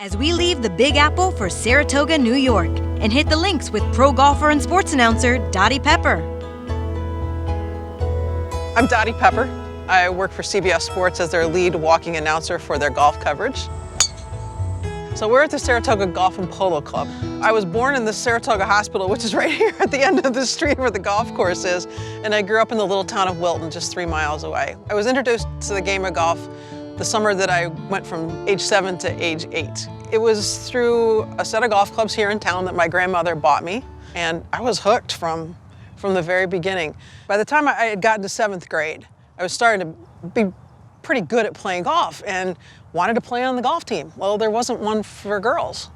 As we leave the Big Apple for Saratoga, New York, and hit the links with pro golfer and sports announcer Dottie Pepper. I'm Dottie Pepper. I work for CBS Sports as their lead walking announcer for their golf coverage. So we're at the Saratoga Golf and Polo Club. I was born in the Saratoga Hospital, which is right here at the end of the street where the golf course is, and I grew up in the little town of Wilton, just 3 miles away. I was introduced to the game of golf the summer that I went from age 7 to age 8. It was through a set of golf clubs here in town that my grandmother bought me, and I was hooked from the very beginning. By the time I had gotten to 7th grade, I was starting to be pretty good at playing golf and wanted to play on the golf team. Well, there wasn't one for girls.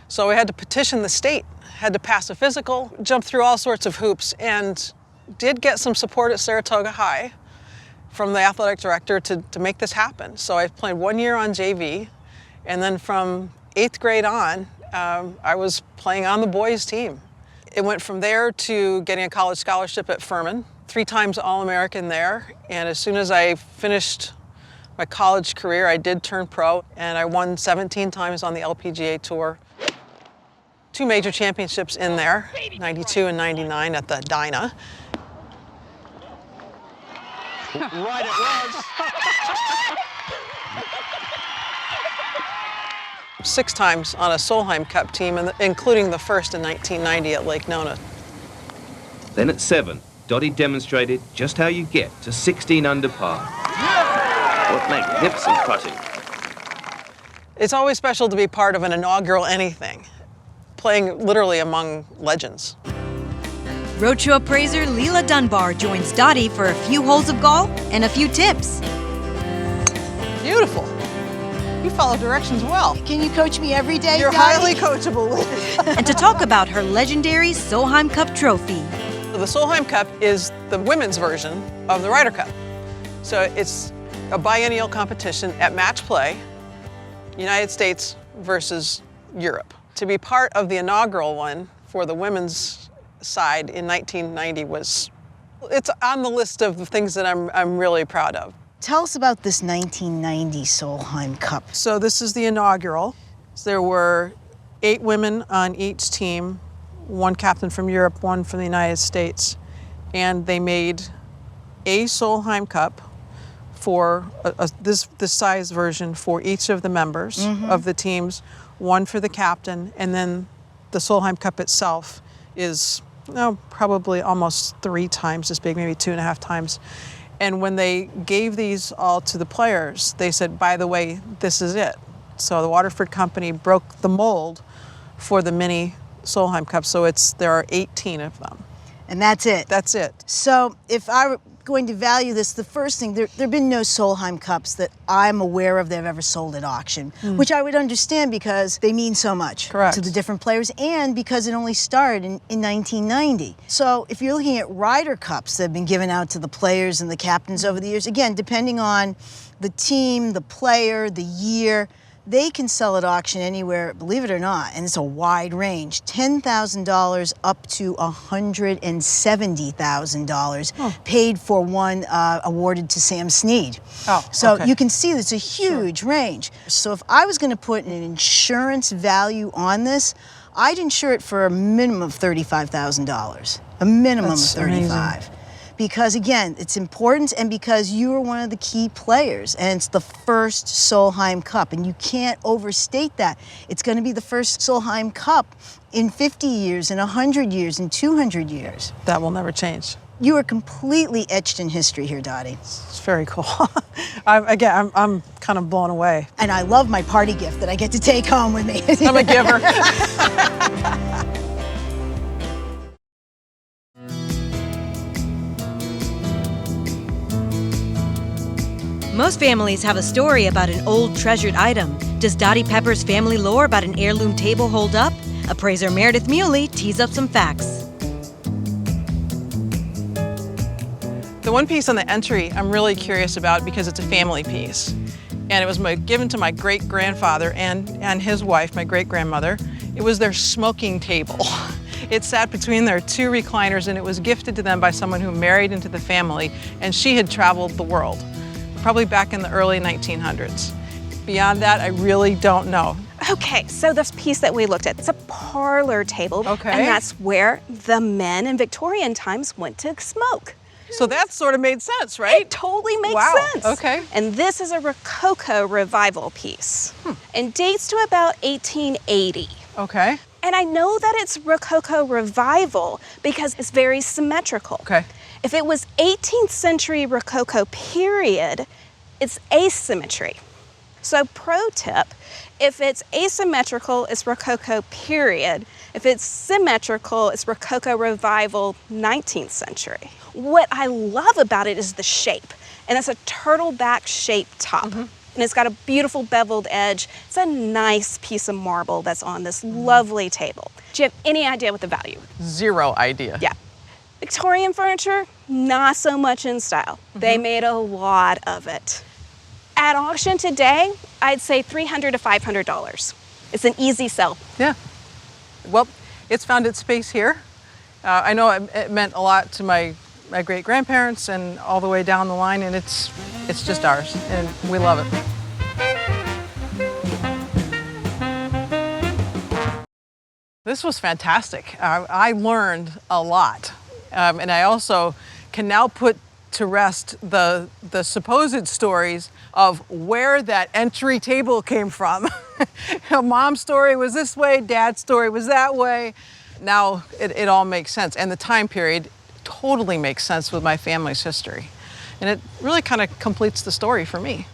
So I had to petition the state, had to pass a physical, jump through all sorts of hoops, and did get some support at Saratoga High from the athletic director to make this happen. So I played 1 year on JV, and then from 8th grade on, I was playing on the boys team. It went from there to getting a college scholarship at Furman, 3 times All-American there, and as soon as I finished my college career, I did turn pro, and I won 17 times on the LPGA Tour. 2 major championships in there, 92 and 99 at the Dinah. Right it was. 6 times on a Solheim Cup team, including the first in 1990 at Lake Nona. Then at 7, Dottie demonstrated just how you get to 16 under par. What magnificent putting. It's always special to be part of an inaugural anything, playing literally among legends. Roadshow appraiser Leela Dunbar joins Dottie for a few holes of golf and a few tips. Beautiful. You follow directions well. Can you coach me every day, You're Dottie? highly coachable. And to talk about her legendary Solheim Cup trophy. The Solheim Cup is the women's version of the Ryder Cup. So it's a biennial competition at match play, United States versus Europe. To be part of the inaugural one for the women's side in 1990 it's on the list of the things that I'm really proud of. Tell us about this 1990 Solheim Cup. So this is the inaugural. There were 8 women on each team, 1 captain from Europe, 1 from the United States, and they made a Solheim Cup for this size version for each of the members of the teams, 1 for the captain, and then the Solheim Cup itself is probably almost 3 times as big, maybe 2.5 times. And when they gave these all to the players, they said, by the way, this is it. So the Waterford company broke the mold for the mini Solheim Cup, so there are 18 of them. And that's it? That's it. So if I were going to value this, the first thing, there have been no Solheim Cups that I'm aware of that have ever sold at auction, which I would understand because they mean so much to the different players and because it only started in 1990. So if you're looking at Ryder Cups that have been given out to the players and the captains over the years, again, depending on the team, the player, the year, they can sell at auction anywhere, believe it or not, and it's a wide range, $10,000 up to $170,000, paid for one awarded to Sam Snead. So you can see it's a huge range. So if I was going to put an insurance value on this, I'd insure it for a minimum of $35,000, a minimum of $35,000. Amazing. Because again, it's important and because you are one of the key players and it's the first Solheim Cup and you can't overstate that. It's going to be the first Solheim Cup in 50 years, in 100 years, in 200 years. That will never change. You are completely etched in history here, Dottie. It's very cool. I'm kind of blown away. And I love my party gift that I get to take home with me. I'm a giver. Most families have a story about an old treasured item. Does Dottie Pepper's family lore about an heirloom table hold up? Appraiser Meredith Muley tees up some facts. The one piece on the entry I'm really curious about because it's a family piece. And it was given to my great-grandfather and his wife, my great-grandmother. It was their smoking table. It sat between their 2 recliners and it was gifted to them by someone who married into the family, and she had traveled the world, probably back in the early 1900s. Beyond that, I really don't know. Okay, so this piece that we looked at, it's a parlor table. Okay. And that's where the men in Victorian times went to smoke. So that sort of made sense, right? It totally makes Wow, sense. okay. And this is a Rococo revival piece and dates to about 1880. Okay. And I know that it's Rococo revival because it's very symmetrical. Okay. If it was 18th century Rococo period, it's asymmetry. So pro tip, if it's asymmetrical, it's Rococo period. If it's symmetrical, it's Rococo revival 19th century. What I love about it is the shape, and it's a turtleback shaped top. And it's got a beautiful beveled edge. It's a nice piece of marble that's on this lovely table. Do you have any idea what the value is? Zero idea. Yeah. Victorian furniture, not so much in style. They made a lot of it. At auction today, I'd say $300 to $500. It's an easy sell. Yeah. Well, it's found its space here. I know it meant a lot to my great-grandparents and all the way down the line, and it's just ours, and we love it. This was fantastic. I learned a lot, and I also can now put to rest the supposed stories of where that entry table came from. Mom's story was this way, Dad's story was that way. Now it all makes sense, and the time period totally makes sense with my family's history. And it really kind of completes the story for me.